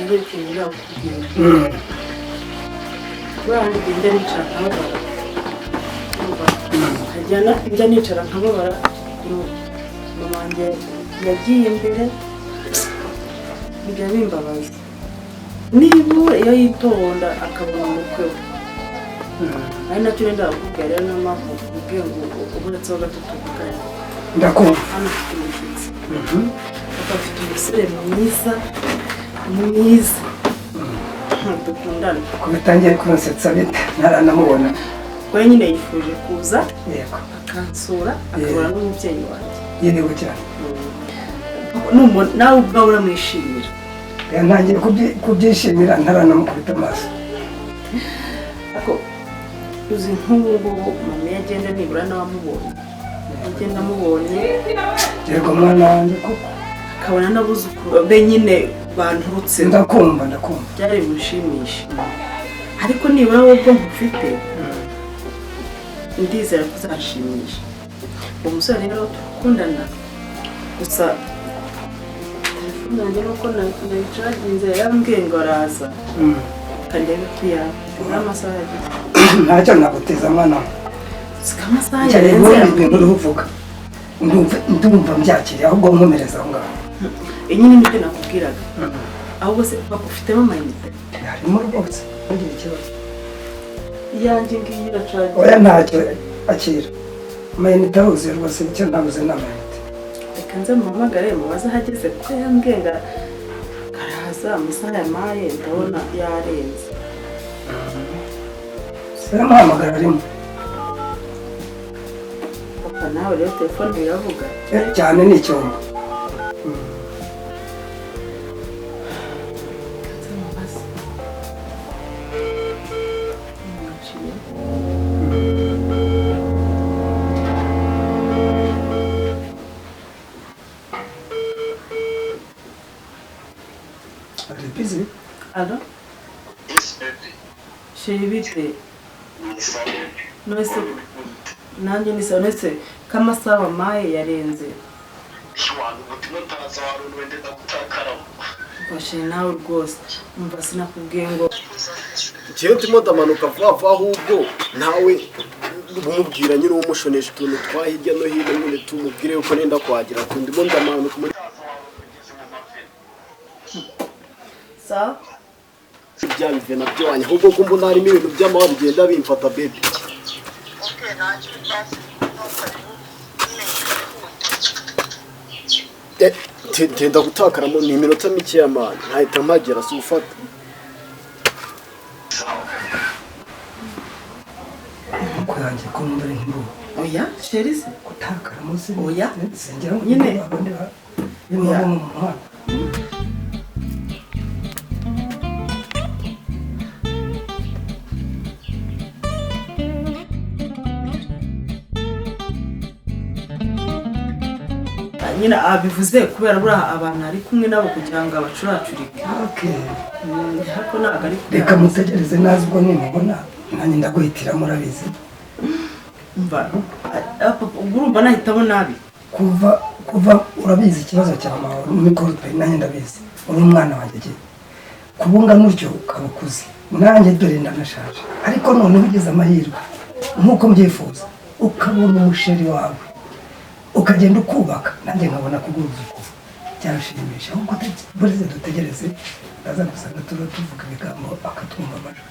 ngiye kunyura kugenda bandi njya nicara nkababara hajyana njya nicara nkababara mama wanjye yagiye imbere bijya bimbabaza niba iyo yitonda akabona umukwe we ari nacyo wenda akubwira rero niyo mpamvu ubwiye ngo uburetseho gato tuvugane ndakumva hano ufite umushyitsi afite umusore mwiza mwiza dukundana ko bitangiye kunsetsa bite ntaranamubona we nyine yifuje kuza yego akansura akabona n'umubyeyi wanjye yego cyane nawe ubwawe uramwishimira ntangiye kubyishimira ntaranamukubita amaso ariko uzi nk'ubu ngubu mama yagenda nibura n'abamubonye agenda amubonye yego mwana wanjye koko akabona n'abuzukuru be nyine banturutse ndakumva byari bimushimisha ariko nibura wowe ubwo nkufite ndizera ko uzashimisha uwo musore rero turakundana gusa telefone yanjye nuko nayicaginze yarambwiye ngo araza kandebe ko yawe amasaha yagize ntacyo naguteza mwana sika amasaha yarenze uvuga ndumva mbyakiriye ahubwo nkomereza aho ngaho nyine nibyo nakubwiraga ahubwo se papa ufitemo amayinite harimo rwose ntugire ikibazo iyanjye ngiyi iracaginze oya ntacyo akira amayinite ahuzuye rwose icyo nabuze ni amayinite reka nze muhamagare mubaze ahageze kuko yambwiye ngo araza amasaha yamaye ndabona yarenze sinamuhamagara arimo papa nawe rero telefone iravuga cyane ni icyombo nze mubaze ari busy alo sheri bite nose nanjye nisa nose kamasaha wamaye yarenze bashe nawe rwose umva sinakubwiye ngo igihe ndimo ndamanuka vuba vuba ahubwo nawe umubwira nyine umushonesha utuntu twa hirya no hino nyine tumubwire yuko nenda kuhagira ati ndimo ndamanuka muri sawa bya bive nabyo wanya ahubwo ko mbona harimo ibintu by'amahoro bigenda bimfata baby tenda gutakaramo ni iminota mike y'amani ntahita mpagera si ufata nuko yanjye ko mbere nk'imbuga oya sheri se gutakara munsi oya sengera ngo nyine abandi oya mu muhanda nyine abivuze kubera buriya abantu ari kumwe nabo kugira ngo abacuracurike ariko ntabwo ari reka mutegereze nazi ubwo nimubona nanjye ndaguhitira murabizi urumva nahitamo nabi kuva urabizi ikibazo cya mama mikoro pe nanjye ndabizi uri umwana wanjye gihe kubunga n'utyo ukaba ukuze nanjye dore ndanashaje ariko noneho ugeze amahirwe nk'uko mbyifuza ukabona umusheri wawe ukagenda ukubaka nanjye nkabona kuguruza uko byarashimisha ahubwo burize dutegereze aza gusanga tuvuga ibigambo akatwumva amajwi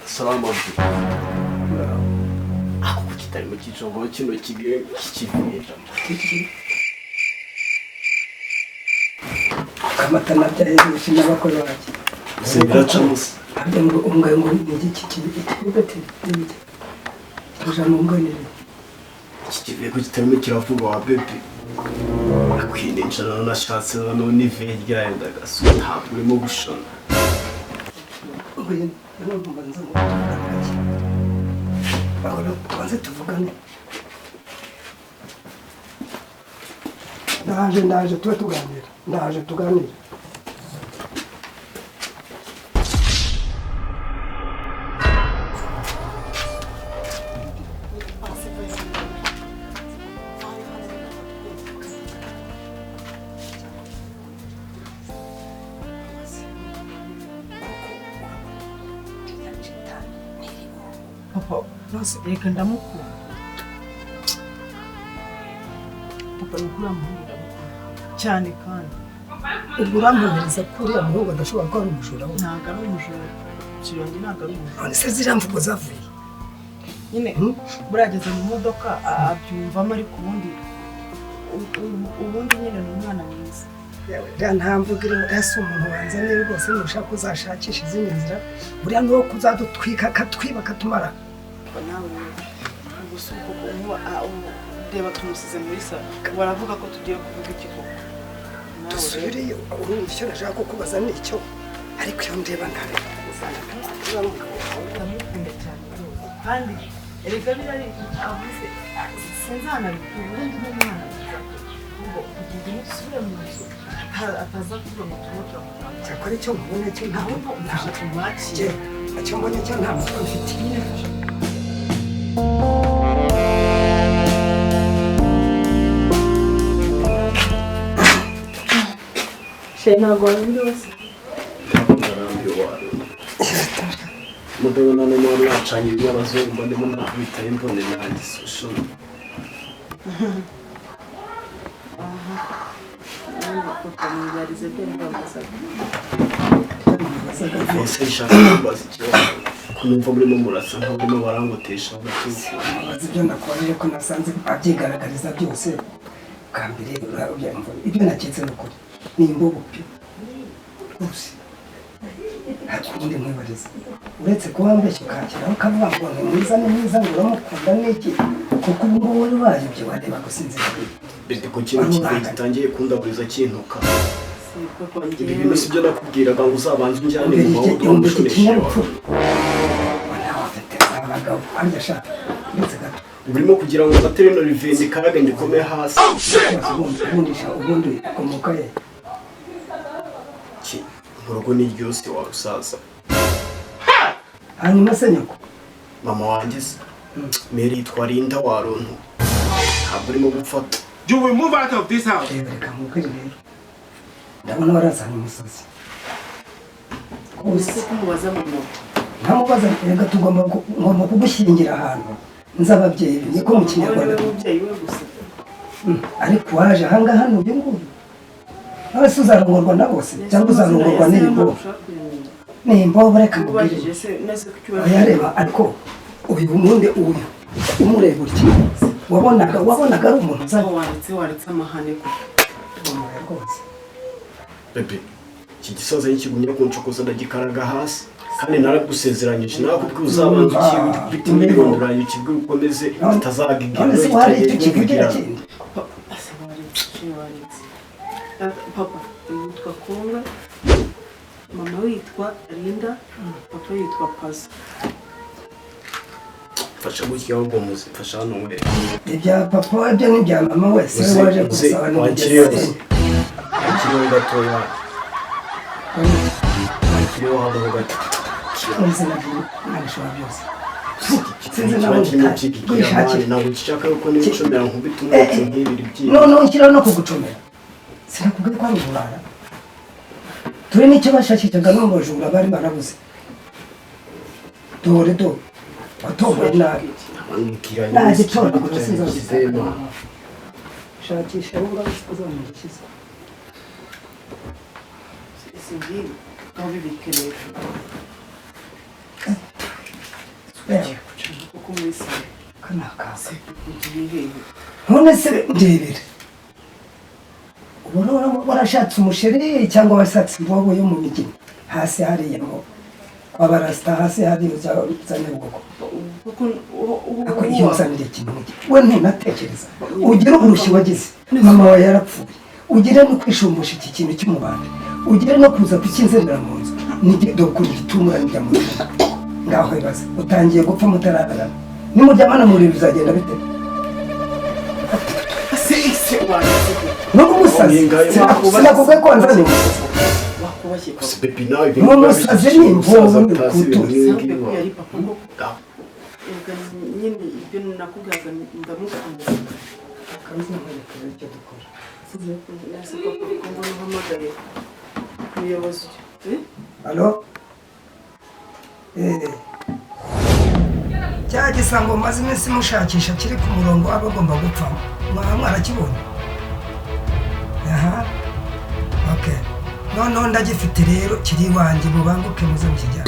salamu alaikum ako kitari mu kijongo kino kikivira kamata nabyaye n'abakora bake sibiraca musa abye ngo ungaye ngo ni iki kibete n'iki tujana ungane iki kivuye ko kitarimo kiravuga wa bebe akwinjira nashatse none ive ryenda gaso ntabwo urimo gushona ubuye n'ubu mbanza ngo bahora tubanze tuvugane ndaje tuba tuganira ndaje tuganira papa reka ndamukunda papa ni ukuri umuhungu ndamukunda cyane kandi ubwo uramwohereza ko uriya muhungu adashobora kuba ari umujura we ntabwo ari umujura kirongi ntabwo ari umujura none se ziriya mvugo zavuye nyine burageze mu modoka abyumvamo ariko ubundi nyine ni umwana mwiza uriya nta mvugo irimo ese umuntu wanzaniye rwose nushaka uzashakisha izindi nzira buriya ni wo kuzadutwika akatwiba akatumara nawe gusa ubwo reba tumusize muri salo baravuga ko tugiye kuvuga ikivugo dusubireyo urumva icyo nashaka kukubaza ni icyo ariko iyo ndeba ntareba ndamukunda cyane kandi erega birari avuze sinzanabikura ubundi n'umwana ngo kugira ngo usubire mu nzu ataza kuvuga ngo tumuca cyakora icyo mbona cyo ahubwo ufasha tumwakire icyo mbona cyo nta mutwe mfite nyine fasha ntabwo wabiri wese mugabo none niba mwacanye iby'abazungu mba ndimo nakubitaho imbone nanjye sushona ukamwibariza ibyo mbabazaga ese nshaka kubaza ikibazo ko numva murimo murasa nkaho urimo barangotesha agatuza abazi ibyo nakubarije ko nasanze abyigaragariza byose bwa mbere ibyo naketse ni ukuri ni imbogo pe rwose ntabwo ubundi mwibariza uretse kuba mbeshya ukakiraho ukavuga ngo ni mwiza ngo uramukunda n'iki kuko ubu ngubu wari wayobye wareba gusinzira bete ku kintu kigiye gitangiye kundaburiza kintuka ibi bintu si byo nakubwiraga ngo uzabanze unjyane mu mahoro umushoneshe wawe abagabo arya ashaka uretse gato urimo kugira ngo ugatere ino rivendi karaga ndikomeye hasi ubundi ukomoka ye mu rugo ni ryose wa rusaza hanyuma se nyoko mama wanjye se meri yitwa Linda Warontu ntabwo urimo gufata You will move out of this house. reka mubwire rero ndabona warazanye umusozi ese kumubaza mama ntamubaza reka tugomba kugushyingira ahantu nzi ababyeyi niko mu kinyarwanda umubyeyi we gusa ariko waje ahangaha n'uyu nguyu nawe se uzarongorwa na bose cyangwa uzarongorwa n'imbobo n'imbobo reka mubwire yareba ariko uyu bundi uyu umureba utya wabonaga ari umuntu uza wanditse amahane rwose bebe iki gisaza y'ikigumya kuncokoza ndagikaraga hasi kandi naragusezeranyije nakubwiye uzabanza ukibita imyirondoranye ukibwire ukomeze utazagigera none se wari icyo kivugira kindi papa yitwa Konga mama witwa Linda papa yitwa Pazo fasha gutya ahubwo muzi fasha hano mwe ibya papa ibyo n'ibya mama wese we waje gusaba n'umugezi kiriho gatoya kiriho hano gato izina ry'Imana byose sinzi nawe kwishakira ntabwo nshaka yuko n'ibicomera nkubita umwotsi nk'ibiri byinshi noneho nshyiraho no kugucomera sinakubwiye ko ari uburara turi n'icyo bashakishaga no mu bajura bari barabuze dore watoboye nabi nta gitora ngo sinzazisema shakisha wowe uzamukiza sinzi aho bibikeneye kuko muri sale kanakaza ugiye hehe none se ndebera ubona warashatse umusheri cyangwa washatse imbobo yo mu migina hasi hariya ngo kwa barasita hasi hari za Nyabugogo ako igihe uzanira ikintu we ntunatekereza ugire uburushyi wagize mama wawe yarapfuye ugire no kwishumbusha iki kintu cy'umubande ugire no kuza kukinzerera mu nzu nige dokuri gitumura njya mu nzu ngaho ibaze utangiye gupfa mutararana nimuryamana muri bizagenda bite ase wanjye no kumusazi sinakubwiye ko wanzanye umusazi wakubashye gusa pepi nawe n'umusazi ni imvubu n'urukutu yari papa ngo nyine ibyo nakubwaga ndamukunda akabizi nkwerekera icyo dukora nasi papa ko mbona uhamagaye umuyobozi alo cya gisambo maze iminsi mushakisha kiri ku murongo aba agomba gupfa mwarakibonye aha okay noneho ndagifite rero kiri iwanjye mubanguke muze mukijyane